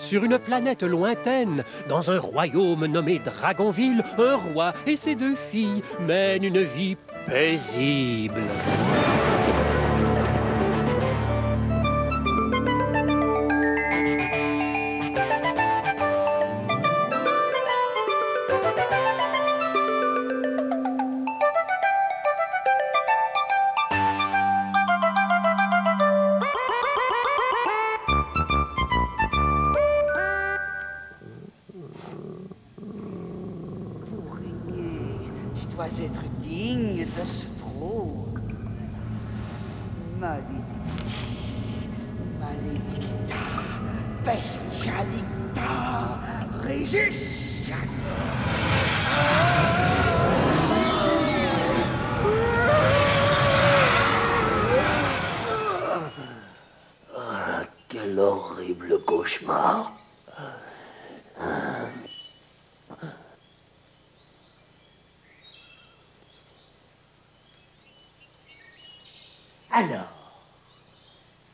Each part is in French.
Sur une planète lointaine, dans un royaume nommé Dragonville, un roi et ses 2 filles mènent une vie paisible. Tu dois être digne de ce trône. Maledicti, maledicta, bestialita, regis. Ah, quel horrible cauchemar. Alors,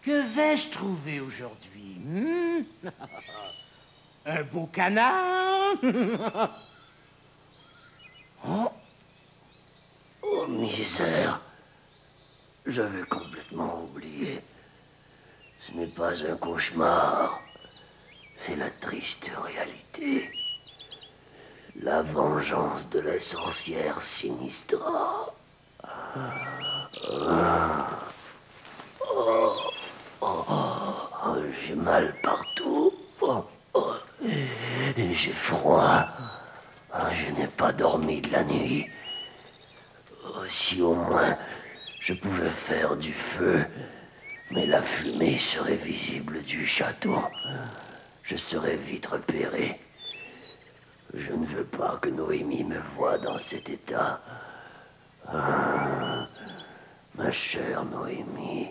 que vais-je trouver aujourd'hui? Un beau canard? Oh, oh, misère. J'avais complètement oublié. Ce n'est pas un cauchemar. C'est la triste réalité. La vengeance de la sorcière Sinistra. J'ai mal partout. J'ai froid. Je n'ai pas dormi de la nuit. Si au moins je pouvais faire du feu, mais la fumée serait visible du château. Je serais vite repéré. Je ne veux pas que Noémie me voie dans cet état. Ma chère Noémie,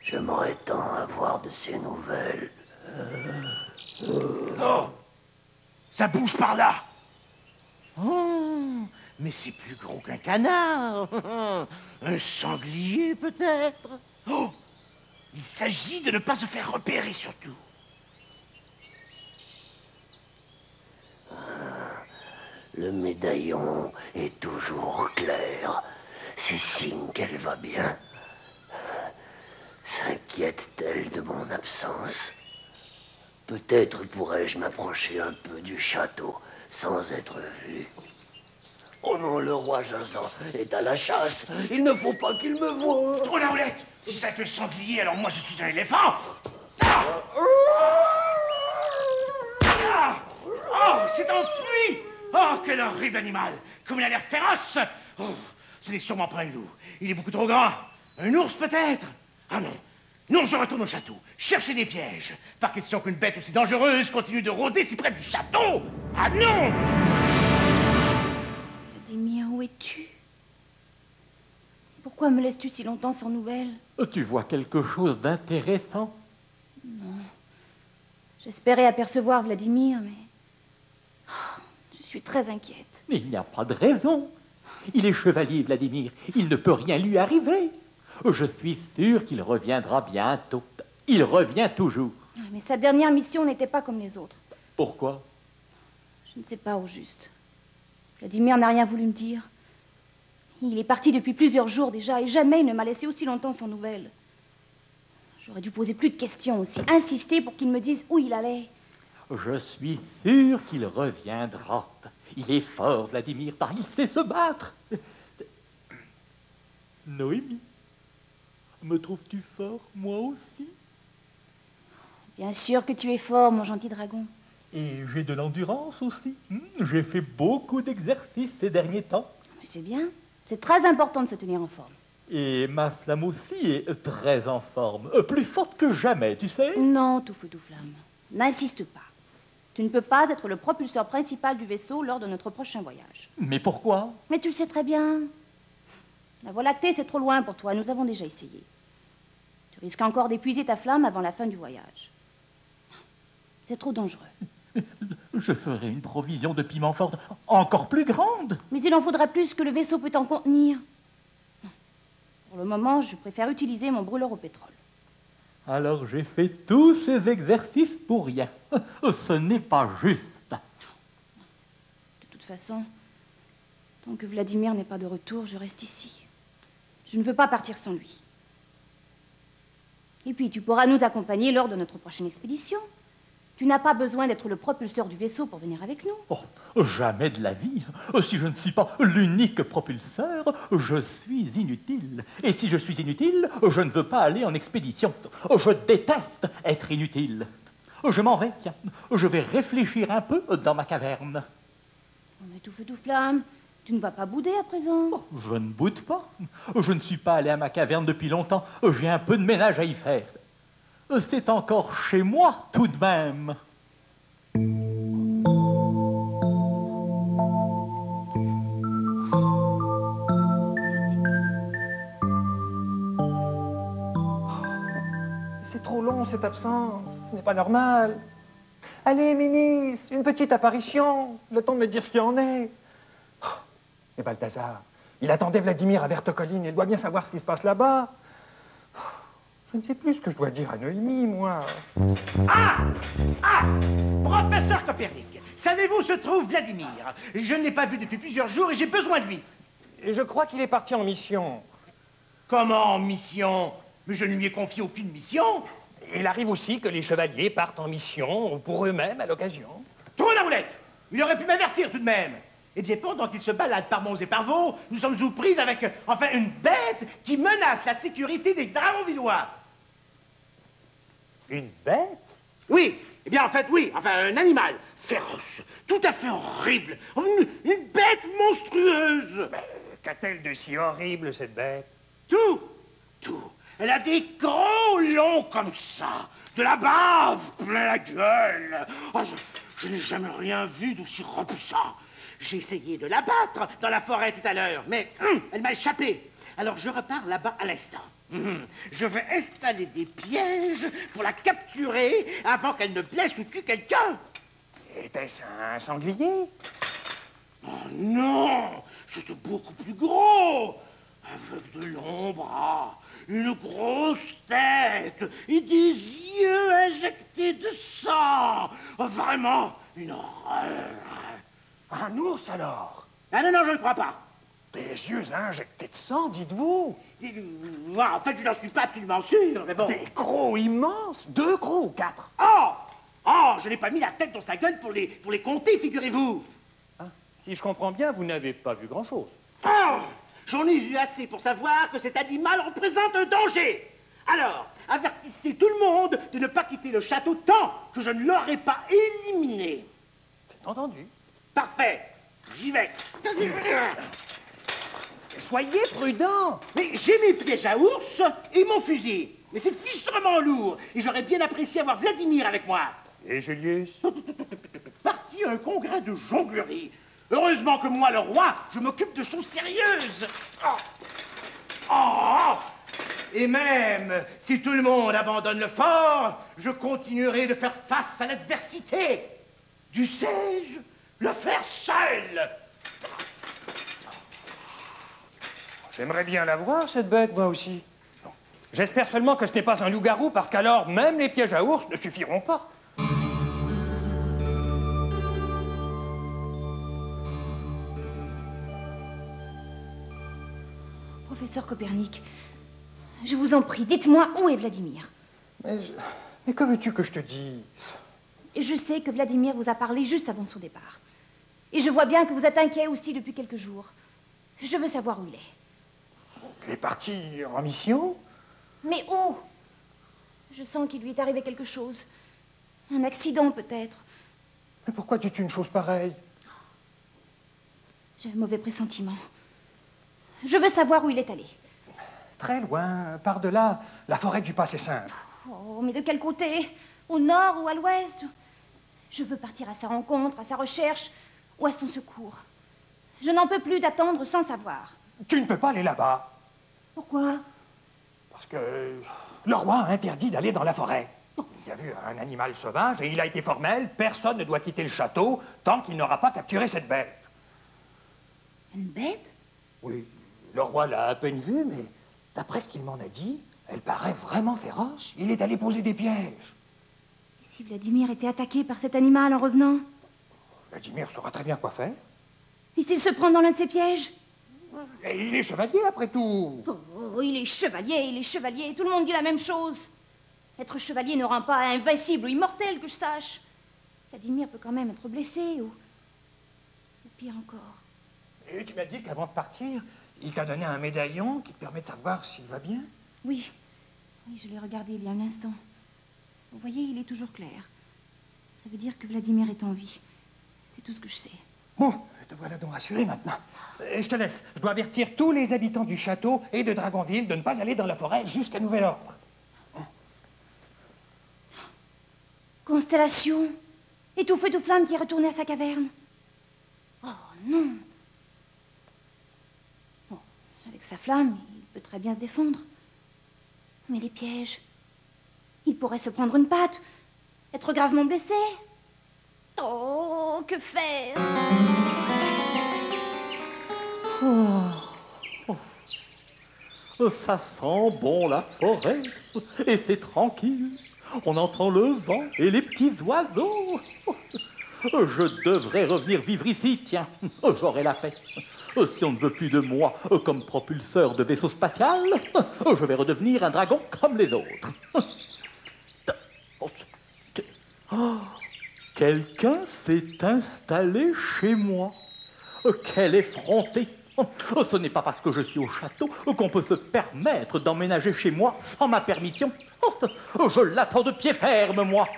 j'aimerais tant avoir de ces nouvelles. Oh! Ça bouge par là! Oh! Mais c'est plus gros qu'un canard! Un sanglier, peut-être? Oh! Il s'agit de ne pas se faire repérer, surtout. Le médaillon est toujours clair. C'est signe qu'elle va bien. S'inquiète-t-elle de mon absence? Peut-être pourrais-je m'approcher un peu du château sans être vu. Oh non, le roi Jason est à la chasse. Il ne faut pas qu'il me voie. Trop la roulette! Si ça te sanglier, alors moi je suis un éléphant! Ah! Ah! Oh, c'est enfui! Oh, quel horrible animal! Comme il a l'air féroce! Oh, ce n'est sûrement pas un loup. Il est beaucoup trop grand. Un ours, peut-être? Ah non. Non, je retourne au château. Chercher des pièges. Pas question qu'une bête aussi dangereuse continue de rôder si près du château! Ah non! Vladimir, où es-tu? Pourquoi me laisses-tu si longtemps sans nouvelles? Tu vois quelque chose d'intéressant? Non. J'espérais apercevoir Vladimir, mais... Oh, je suis très inquiète. Mais il n'y a pas de raison. Il est chevalier, Vladimir. Il ne peut rien lui arriver. Je suis sûr qu'il reviendra bientôt. Il revient toujours. Mais sa dernière mission n'était pas comme les autres. Pourquoi? Je ne sais pas au juste. Vladimir n'a rien voulu me dire. Il est parti depuis plusieurs jours déjà et jamais il ne m'a laissé aussi longtemps sans nouvelles. J'aurais dû poser plus de questions aussi, insister pour qu'il me dise où il allait. Je suis sûr qu'il reviendra. Il est fort, Vladimir, car il sait se battre. Noémie, me trouves-tu fort, moi aussi? Bien sûr que tu es fort, mon gentil dragon. Et j'ai de l'endurance aussi. J'ai fait beaucoup d'exercices ces derniers temps. Mais c'est bien. C'est très important de se tenir en forme. Et ma flamme aussi est très en forme. Plus forte que jamais, tu sais. Non, tout feu, tout flamme. N'insiste pas. Tu ne peux pas être le propulseur principal du vaisseau lors de notre prochain voyage. Mais pourquoi? Mais tu le sais très bien. La Voie lactée, c'est trop loin pour toi. Nous avons déjà essayé. Tu risques encore d'épuiser ta flamme avant la fin du voyage. C'est trop dangereux. Je ferai une provision de piment fort encore plus grande. Mais il en faudrait plus que le vaisseau peut en contenir. Pour le moment, je préfère utiliser mon brûleur au pétrole. Alors j'ai fait tous ces exercices pour rien. Ce n'est pas juste. De toute façon, tant que Vladimir n'est pas de retour, je reste ici. Je ne veux pas partir sans lui. Et puis, tu pourras nous accompagner lors de notre prochaine expédition. Tu n'as pas besoin d'être le propulseur du vaisseau pour venir avec nous. Oh, jamais de la vie. Si je ne suis pas l'unique propulseur, je suis inutile. Et si je suis inutile, je ne veux pas aller en expédition. Je déteste être inutile. Je m'en vais, tiens. Je vais réfléchir un peu dans ma caverne. Mais tout feu, tout flamme, tu ne vas pas bouder à présent. Je ne boude pas. Je ne suis pas allé à ma caverne depuis longtemps. J'ai un peu de ménage à y faire. C'est encore chez moi, tout de même. C'est trop long, cette absence. Ce n'est pas normal. Allez, Ménis, une petite apparition. Le temps de me dire ce qu'il en est. Oh, et Balthazar, il attendait Vladimir à Verte-Colline. Il doit bien savoir ce qui se passe là-bas. Je ne sais plus ce que je dois dire à Noémie, moi. Ah! Professeur Copernic, savez-vous où se trouve Vladimir? Je ne l'ai pas vu depuis plusieurs jours et j'ai besoin de lui. Et je crois qu'il est parti en mission. Comment en mission? Mais je ne lui ai confié aucune mission. Il arrive aussi que les chevaliers partent en mission pour eux-mêmes à l'occasion. Trop la roulette! Il aurait pu m'avertir tout de même. Eh bien, pendant qu'il se balade par monts et par vaux, nous sommes aux prises avec, enfin, une bête qui menace la sécurité des Dragonvillois. Une bête? Oui, eh bien, en fait, oui, enfin, un animal féroce, tout à fait horrible, une bête monstrueuse. Mais qu'a-t-elle de si horrible, cette bête? Tout. Elle a des gros longs comme ça, de la bave plein la gueule. Oh, je n'ai jamais rien vu d'aussi repoussant. J'ai essayé de la battre dans la forêt tout à l'heure, mais elle m'a échappé. Alors je repars là-bas à l'instant. Je vais installer des pièges pour la capturer avant qu'elle ne blesse ou tue quelqu'un. Était-ce un sanglier? Oh non, c'était beaucoup plus gros, avec de longs bras, une grosse tête et des yeux injectés de sang. Oh, vraiment, une horreur. Un ours, alors? Ah non, je ne crois pas. Des yeux injectés de sang, dites-vous? En fait, je n'en suis pas absolument sûr, mais bon. Des crocs immenses? 2 crocs ou 4? Oh, je n'ai pas mis la tête dans sa gueule pour les compter, figurez-vous. Ah, si je comprends bien, vous n'avez pas vu grand-chose. Oh, j'en ai vu assez pour savoir que cet animal représente un danger. Alors, avertissez tout le monde de ne pas quitter le château tant que je ne l'aurai pas éliminé. C'est entendu. Parfait, j'y vais. Soyez prudent. Mais j'ai mes pièges à ours et mon fusil. Mais c'est fichtrement lourd et j'aurais bien apprécié avoir Vladimir avec moi. Et Julius? Parti à un congrès de jonglerie. Heureusement que moi, le roi, je m'occupe de choses sérieuses. Et même si tout le monde abandonne le fort, je continuerai de faire face à l'adversité. Dussé-je le faire seul? J'aimerais bien la voir, cette bête, moi aussi. J'espère seulement que ce n'est pas un loup-garou, parce qu'alors, même les pièges à ours ne suffiront pas. Professeur Copernic, je vous en prie, dites-moi où est Vladimir. Mais que veux-tu que je te dise? Je sais que Vladimir vous a parlé juste avant son départ. Et je vois bien que vous êtes inquiet aussi depuis quelques jours. Je veux savoir où il est. Il est parti en mission? Mais où? Je sens qu'il lui est arrivé quelque chose. Un accident, peut-être. Mais pourquoi dis-tu une chose pareille? J'ai un mauvais pressentiment. Je veux savoir où il est allé. Très loin, par-delà la forêt du Passé Simple. Oh, mais de quel côté? Au nord ou à l'ouest? Je veux partir à sa rencontre, à sa recherche ou à son secours. Je n'en peux plus d'attendre sans savoir. Tu ne peux pas aller là-bas. Pourquoi? Parce que le roi a interdit d'aller dans la forêt. Il y a vu un animal sauvage et il a été formel. Personne ne doit quitter le château tant qu'il n'aura pas capturé cette bête. Une bête? Oui, le roi l'a à peine vue, mais d'après ce qu'il m'en a dit, Elle paraît vraiment féroce. Il est allé poser des pièges. Et si Vladimir était attaqué par cet animal en revenant? Vladimir saura très bien quoi faire. Et s'il se prend dans l'un de ses pièges? Et il est chevalier, après tout. Oh, il est chevalier, tout le monde dit la même chose. Être chevalier ne rend pas invincible ou immortel, que je sache. Vladimir peut quand même être blessé, ou pire encore. Et tu m'as dit qu'avant de partir, il t'a donné un médaillon qui te permet de savoir s'il va bien? Oui, je l'ai regardé il y a un instant. Vous voyez, il est toujours clair. Ça veut dire que Vladimir est en vie. C'est tout ce que je sais. Bon, te voilà donc rassuré maintenant. Je te laisse. Je dois avertir tous les habitants du château et de Dragonville de ne pas aller dans la forêt jusqu'à nouvel ordre. Constellation, et tout feu, tout flamme qui est retourné à sa caverne. Oh non. Bon, avec sa flamme, il peut très bien se défendre. Mais les pièges, il pourrait se prendre une patte, être gravement blessé. Oh, que faire? Ça sent bon la forêt, et c'est tranquille. On entend le vent et les petits oiseaux. Je devrais revenir vivre ici, tiens, j'aurai la paix. Si on ne veut plus de moi comme propulseur de vaisseau spatial, je vais redevenir un dragon comme les autres. Oh, quelqu'un s'est installé chez moi. Quel effronté! Ce n'est pas parce que je suis au château qu'on peut se permettre d'emménager chez moi sans ma permission. Je l'attends de pied ferme, moi.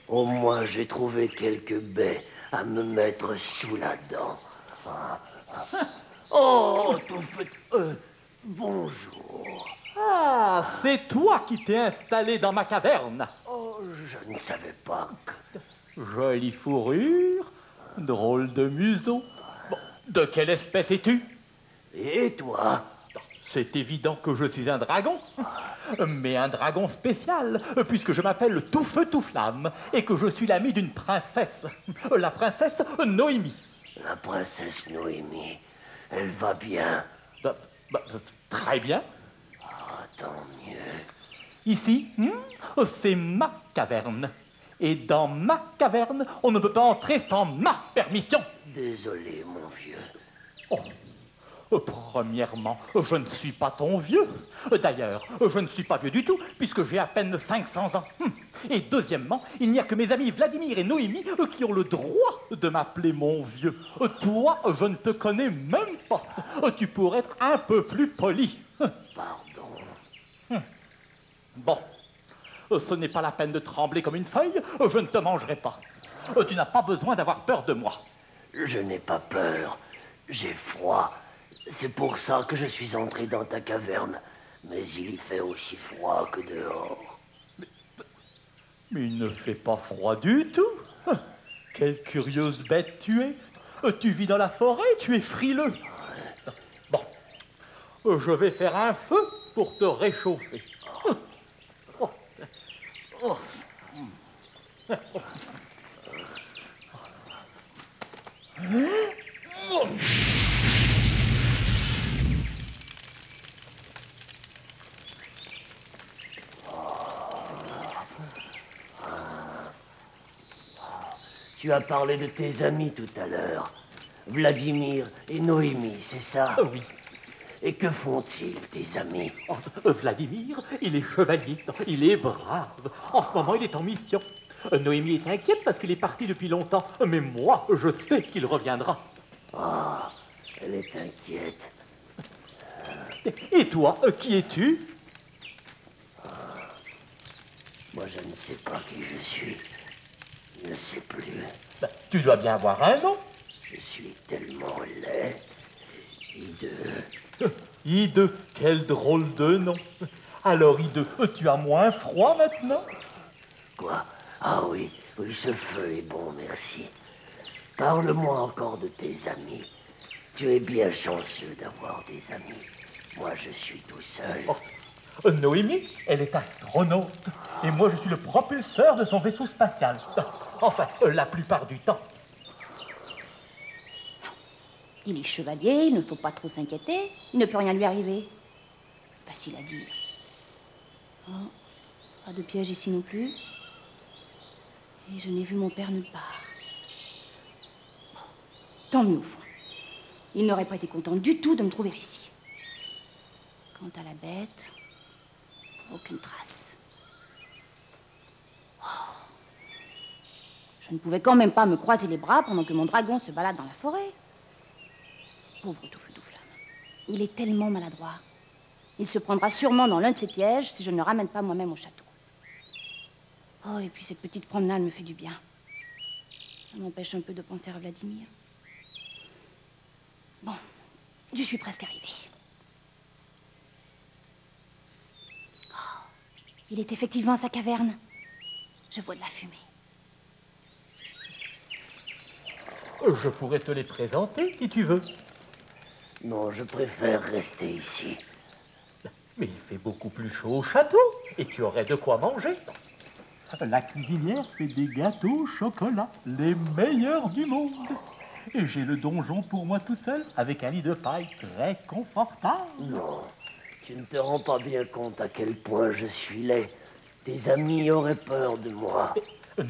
Au moins, j'ai trouvé quelques baies à me mettre sous la dent. Oh, tout petit... bonjour. Ah, c'est toi qui t'es installé dans ma caverne. Oh, je ne savais pas que... Jolie fourrure, drôle de museau. Bon, de quelle espèce es-tu? Et toi? C'est évident que je suis un dragon, mais un dragon spécial, puisque je m'appelle Tout Feu Tout Flamme et que je suis l'ami d'une princesse, la princesse Noémie. La princesse Noémie, elle va bien? Très bien. Ah, tant mieux. Ici, c'est ma caverne. Et dans ma caverne, on ne peut pas entrer sans ma permission. Désolé, mon vieux. Premièrement, je ne suis pas ton vieux. D'ailleurs, je ne suis pas vieux du tout, puisque j'ai à peine 500 ans. Et deuxièmement, il n'y a que mes amis Vladimir et Noémie qui ont le droit de m'appeler mon vieux. Toi, je ne te connais même pas. Tu pourrais être un peu plus poli. Pardon. Bon, ce n'est pas la peine de trembler comme une feuille. Je ne te mangerai pas. Tu n'as pas besoin d'avoir peur de moi. Je n'ai pas peur. J'ai froid. C'est pour ça que je suis entré dans ta caverne. Mais il y fait aussi froid que dehors. Mais il ne fait pas froid du tout. Quelle curieuse bête tu es. Tu vis dans la forêt, tu es frileux. Bon, je vais faire un feu pour te réchauffer. Tu as parlé de tes amis tout à l'heure. Vladimir et Noémie, c'est ça? Oui. Et que font-ils, tes amis? Vladimir, il est chevalier, il est brave. En ce moment, il est en mission. Noémie est inquiète parce qu'il est parti depuis longtemps. Mais moi, je sais qu'il reviendra. Ah, elle est inquiète. Et toi, qui es-tu? Moi, je ne sais pas qui je suis. Je ne sais plus. Tu dois bien avoir un nom. Je suis tellement laid. Hideux. Hideux, quel drôle de nom. Alors, Hideux, tu as moins froid maintenant? Quoi? Ah oui, oui, ce feu est bon, merci. Parle-moi encore de tes amis. Tu es bien chanceux d'avoir des amis. Moi, je suis tout seul. Noémie, elle est astronaute. Et moi, je suis le propulseur de son vaisseau spatial. Enfin, la plupart du temps. Il est chevalier, il ne faut pas trop s'inquiéter. Il ne peut rien lui arriver. Facile à dire. Oh, pas de piège ici non plus. Et je n'ai vu mon père nulle part. Bon, tant mieux au fond. Il n'aurait pas été content du tout de me trouver ici. Quant à la bête, aucune trace. Oh. Je ne pouvais quand même pas me croiser les bras pendant que mon dragon se balade dans la forêt. Pauvre Toufle-Douflame. Il est tellement maladroit. Il se prendra sûrement dans l'un de ses pièges si je ne le ramène pas moi-même au château. Oh, et puis cette petite promenade me fait du bien. Ça m'empêche un peu de penser à Vladimir. Bon, je suis presque arrivée. Oh, il est effectivement à sa caverne. Je vois de la fumée. Je pourrais te les présenter si tu veux. Non, je préfère rester ici. Mais il fait beaucoup plus chaud au château et tu aurais de quoi manger. La cuisinière fait des gâteaux au chocolat, les meilleurs du monde. Et j'ai le donjon pour moi tout seul, avec un lit de paille très confortable. Non, tu ne te rends pas bien compte à quel point je suis laid. Tes amis auraient peur de moi.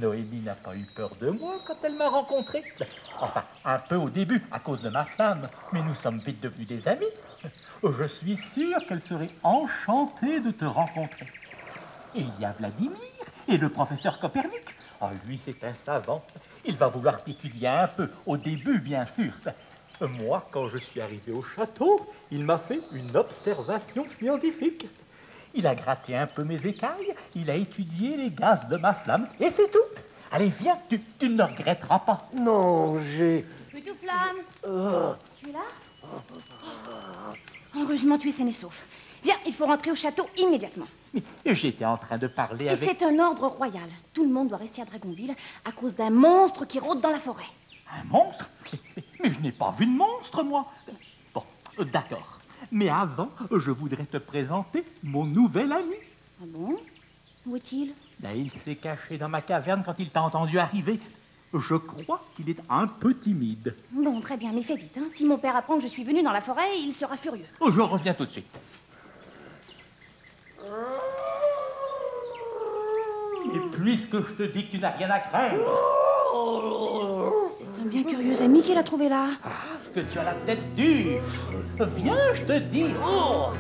Noémie n'a pas eu peur de moi quand elle m'a rencontré. Enfin, un peu au début, à cause de ma femme, mais nous sommes vite devenus des amis. Je suis sûr qu'elle serait enchantée de te rencontrer. Et il y a Vladimir et le professeur Copernic. Ah, lui, c'est un savant. Il va vouloir t'étudier un peu, au début, bien sûr. Moi, quand je suis arrivé au château, il m'a fait une observation scientifique. Il a gratté un peu mes écailles, il a étudié les gaz de ma flamme, et c'est tout. Allez, viens, tu ne le regretteras pas. Non, j'ai... Toufle-Douflame, tu es là? Heureusement, tu es sain et sauf. Viens, il faut rentrer au château immédiatement. Mais j'étais en train de parler Et avec... c'est un ordre royal. Tout le monde doit rester à Dragonville à cause d'un monstre qui rôde dans la forêt. Un monstre? Mais je n'ai pas vu de monstre, moi. Bon, d'accord. Mais avant, je voudrais te présenter mon nouvel ami. Ah bon? Où est-il? Là, il s'est caché dans ma caverne quand il t'a entendu arriver. Je crois qu'il est un peu timide. Bon, très bien, mais fais vite. Hein. Si mon père apprend que je suis venue dans la forêt, il sera furieux. Je reviens tout de suite. Et puisque je te dis que tu n'as rien à craindre... C'est un bien curieux ami qu'il a trouvé là. Parce que tu as la tête dure. Viens, je te dis. Oh.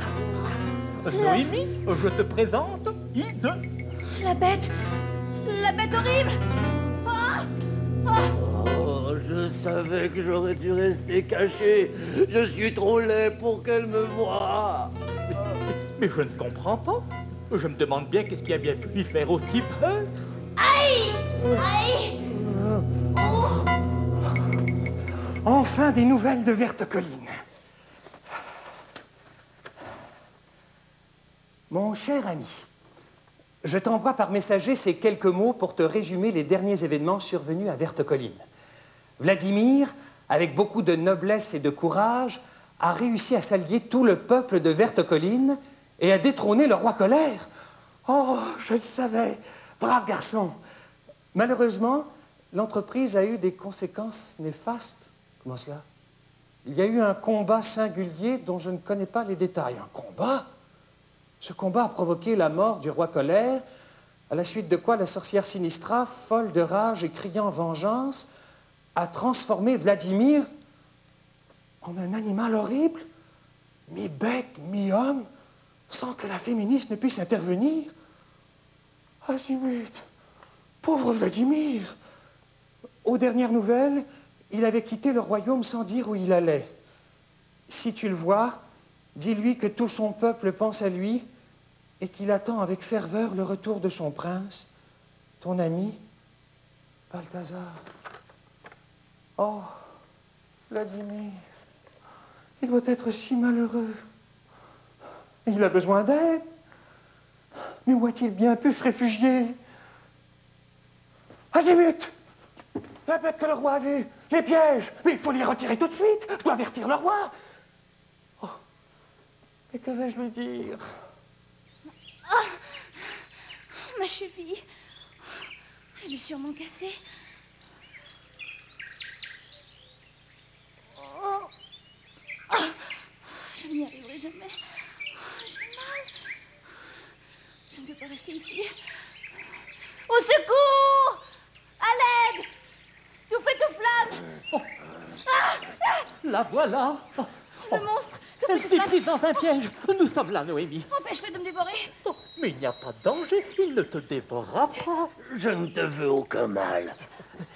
Noémie, je te présente Ide. La bête horrible. Ah! Ah! Oh, je savais que j'aurais dû rester caché. Je suis trop laid pour qu'elle me voie. Mais je ne comprends pas. Je me demande bien qu'est-ce qui a bien pu lui faire aussi peur. Aïe! Aïe! Oh! Enfin des nouvelles de Verte Colline. Mon cher ami, je t'envoie par messager ces quelques mots pour te résumer les derniers événements survenus à Verte Colline. Vladimir, avec beaucoup de noblesse et de courage, a réussi à s'allier tout le peuple de Verte Colline et à détrôner le roi Colère. Oh, je le savais, brave garçon. Malheureusement, l'entreprise a eu des conséquences néfastes. Comment cela? Il y a eu un combat singulier dont je ne connais pas les détails. Un combat? Ce combat a provoqué la mort du roi Colère, à la suite de quoi la sorcière Sinistra, folle de rage et criant vengeance, a transformé Vladimir en un animal horrible, mi-bec, mi-homme, sans que la féministe ne puisse intervenir. Azimut, pauvre Vladimir. Aux dernières nouvelles, il avait quitté le royaume sans dire où il allait. Si tu le vois, dis-lui que tout son peuple pense à lui et qu'il attend avec ferveur le retour de son prince, ton ami, Balthazar. Oh, Vladimir, il doit être si malheureux. Il a besoin d'aide. Mais où a-t-il bien pu se réfugier? Azimut! La bête que le roi a vue, les pièges, mais il faut les retirer tout de suite. Je dois avertir le roi. Oh, mais que vais-je lui dire? Ah! Ma cheville. Elle est sûrement cassée. Oh, Je n'y arriverai jamais. Oh, j'ai mal. Je ne peux pas rester ici. Au secours! À l'aide! Tout feu, tout flamme! Oh. La voilà. Oh. Le monstre! Tout Elle feu, tout s'est flamme! prise dans un piège. Nous sommes là, Noémie. Empêche-le de me dévorer! Oh, mais il n'y a pas de danger. Il ne te dévorera pas. Je ne te veux aucun mal.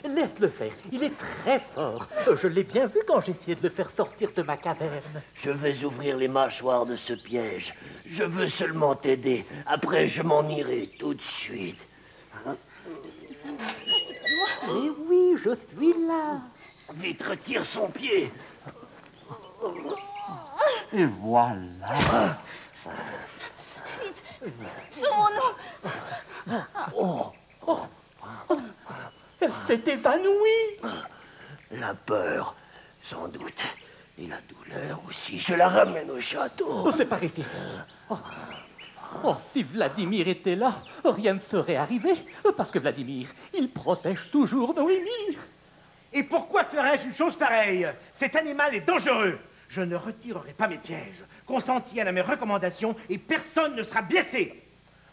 Laisse-le faire. Il est très fort. Je l'ai bien vu quand j'essayais de le faire sortir de ma caverne. Je vais ouvrir les mâchoires de ce piège. Je veux seulement t'aider. Après, je m'en irai tout de suite. Hein? Eh oui, je suis là. Vite, retire son pied. Et voilà. Vite! Sauvons-nous! Elle s'est évanouie. La peur, sans doute. Et la douleur aussi. Je la ramène au château. Oh, c'est par ici. Oh. Oh, si Vladimir était là, rien ne serait arrivé. Parce que Vladimir, il protège toujours Noémie. Et pourquoi ferais-je une chose pareille? Cet animal est dangereux. Je ne retirerai pas mes pièges. Consenti à mes recommandations et personne ne sera blessé.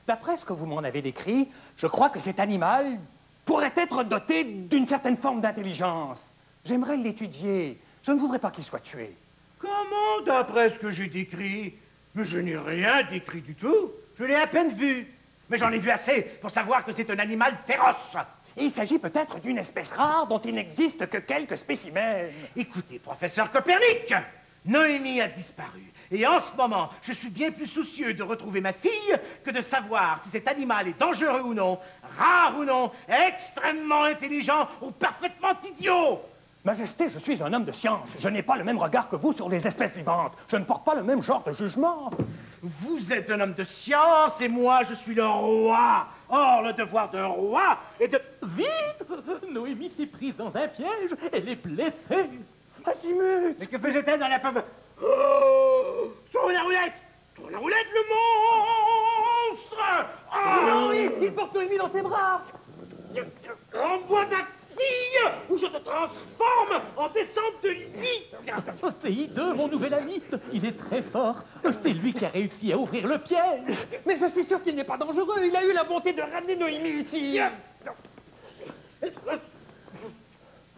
D'après ce que vous m'en avez décrit, je crois que cet animal pourrait être doté d'une certaine forme d'intelligence. J'aimerais l'étudier. Je ne voudrais pas qu'il soit tué. Comment, d'après ce que j'ai décrit? Mais je n'ai rien décrit du tout. Je l'ai à peine vu. Mais j'en ai vu assez pour savoir que c'est un animal féroce. Et il s'agit peut-être d'une espèce rare dont il n'existe que quelques spécimens. Écoutez, professeur Copernic, Noémie a disparu. Et en ce moment, je suis bien plus soucieux de retrouver ma fille que de savoir si cet animal est dangereux ou non, rare ou non, extrêmement intelligent ou parfaitement idiot. Majesté, je suis un homme de science. Je n'ai pas le même regard que vous sur les espèces vivantes. Je ne porte pas le même genre de jugement. Vous êtes un homme de science et moi, je suis le roi. Or, le devoir d'un roi est de... Vite! Noémie s'est prise dans un piège. Elle est blessée. Azimut! Mais que faisait-elle dans la pomme? Oh, tourne la roulette! Tourne la roulette, le monstre! Oh, Oui, il porte Noémie dans ses bras. Rends-moi ma fille ou je te transforme en descente de Lydie! Oh, c'est hideux, mon nouvel ami. Il est très fort. C'est lui qui a réussi à ouvrir le piège. Mais je suis sûr qu'il n'est pas dangereux. Il a eu la bonté de ramener Noémie ici.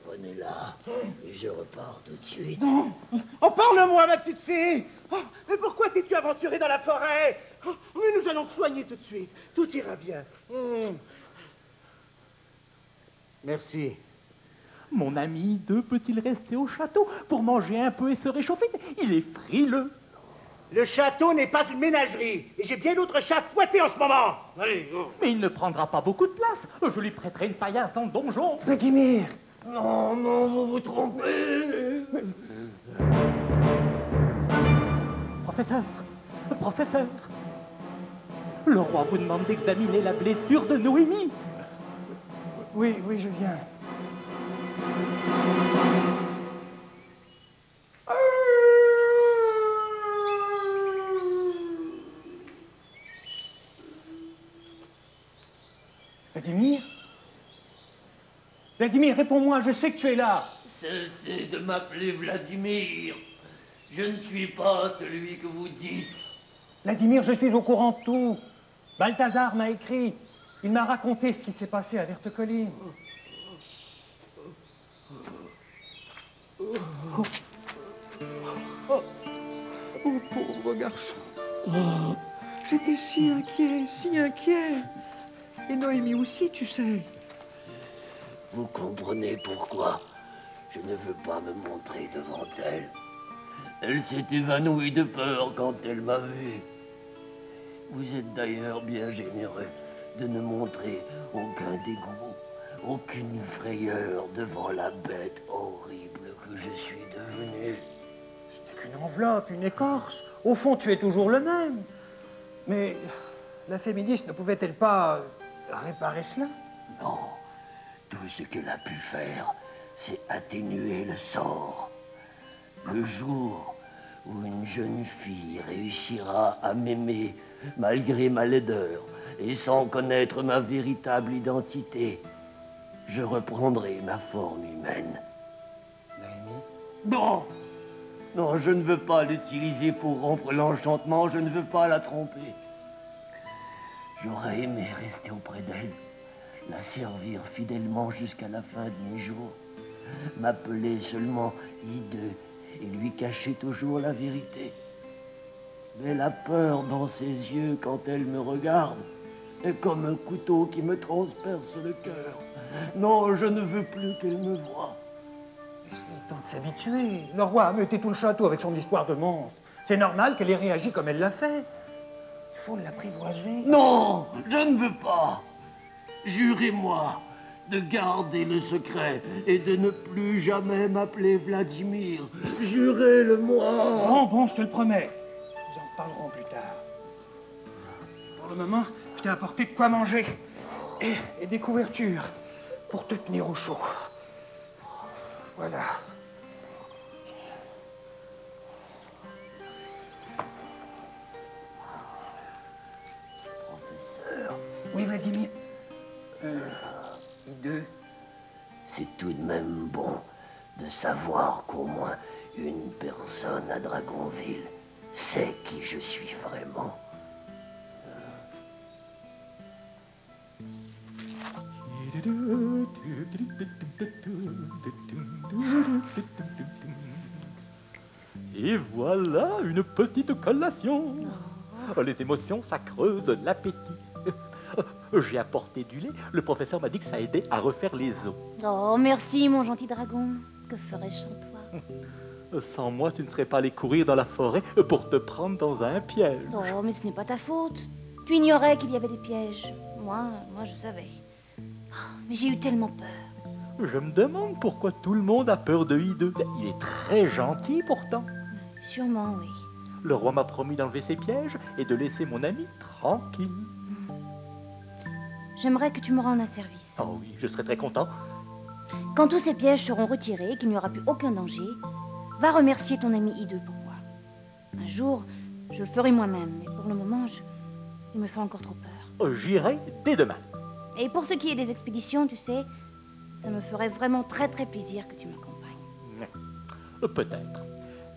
Prenez-la et je repars tout de suite. Oh, parle-moi, ma petite fille! Oh, mais pourquoi t'es-tu aventurée dans la forêt? Oh, mais nous allons te soigner tout de suite. Tout ira bien. Merci. Mon ami 2 peut-il rester au château pour manger un peu et se réchauffer? Il est frileux. Le château n'est pas une ménagerie. Et j'ai bien d'autres chats fouettés en ce moment. Allez, Mais il ne prendra pas beaucoup de place. Je lui prêterai une paillasse dans le donjon. Vladimir! Non, non, vous vous trompez. Professeur, le roi vous demande d'examiner la blessure de Noémie. Oui, je viens. Vladimir? Vladimir, réponds-moi, je sais que tu es là. Cessez de m'appeler Vladimir. Je ne suis pas celui que vous dites. Vladimir, je suis au courant de tout. Balthazar m'a écrit. Il m'a raconté ce qui s'est passé à Vertecolline. Oh, pauvre garçon. J'étais si inquiet, si inquiet. Et Noémie aussi, tu sais. Vous comprenez pourquoi je ne veux pas me montrer devant elle. Elle s'est évanouie de peur quand elle m'a vu. Vous êtes d'ailleurs bien généreux de ne montrer aucun dégoût, aucune frayeur devant la bête horrible que je suis devenu. Ce n'est qu'une enveloppe, une écorce. Au fond, tu es toujours le même. Mais la féministe ne pouvait-elle pas réparer cela? Non, tout ce qu'elle a pu faire, c'est atténuer le sort. Le jour où une jeune fille réussira à m'aimer malgré ma laideur et sans connaître ma véritable identité, je reprendrai ma forme humaine. Noémie? Non! Non, je ne veux pas l'utiliser pour rompre l'enchantement, je ne veux pas la tromper. J'aurais aimé rester auprès d'elle, la servir fidèlement jusqu'à la fin de mes jours, m'appeler seulement hideux et lui cacher toujours la vérité. Mais la peur dans ses yeux quand elle me regarde est comme un couteau qui me transperce le cœur. Non, je ne veux plus qu'elle me voie. Il est temps de s'habituer. Le roi a meuté tout le château avec son histoire de monstre. C'est normal qu'elle ait réagi comme elle l'a fait. Il faut l'apprivoiser. Non, je ne veux pas. Jurez-moi de garder le secret et de ne plus jamais m'appeler Vladimir. Jurez-le-moi. Bon, je te le promets. Nous en parlerons plus tard. Pour le moment, je t'ai apporté de quoi manger et des couvertures pour te tenir au chaud. Voilà. Professeur, Oui, Vladimir. Hideux. c'est tout de même bon de savoir qu'au moins une personne à Dragonville sait qui je suis vraiment. Et voilà une petite collation. Les émotions, ça creuse l'appétit. J'ai apporté du lait. Le professeur m'a dit que ça aidait à refaire les os. Oh, merci, mon gentil dragon. Que ferais-je sans toi? Sans moi, tu ne serais pas allé courir dans la forêt pour te prendre dans un piège. Oh, mais ce n'est pas ta faute. Tu ignorais qu'il y avait des pièges. Moi, je savais. Oh, mais j'ai eu tellement peur. Je me demande pourquoi tout le monde a peur de Hideux. Il est très gentil pourtant. Sûrement, oui. Le roi m'a promis d'enlever ses pièges et de laisser mon ami tranquille. J'aimerais que tu me rendes un service. Oh oui, je serais très content. Quand tous ces pièges seront retirés et qu'il n'y aura plus aucun danger, va remercier ton ami Hideux pour moi. Un jour, je le ferai moi-même, mais pour le moment, il me fait encore trop peur. J'irai dès demain. Et pour ce qui est des expéditions, tu sais, ça me ferait vraiment très très plaisir que tu m'accompagnes. Peut-être.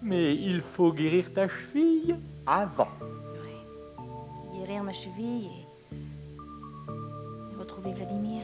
Mais il faut guérir ta cheville avant. Oui. Guérir ma cheville et retrouver Vladimir.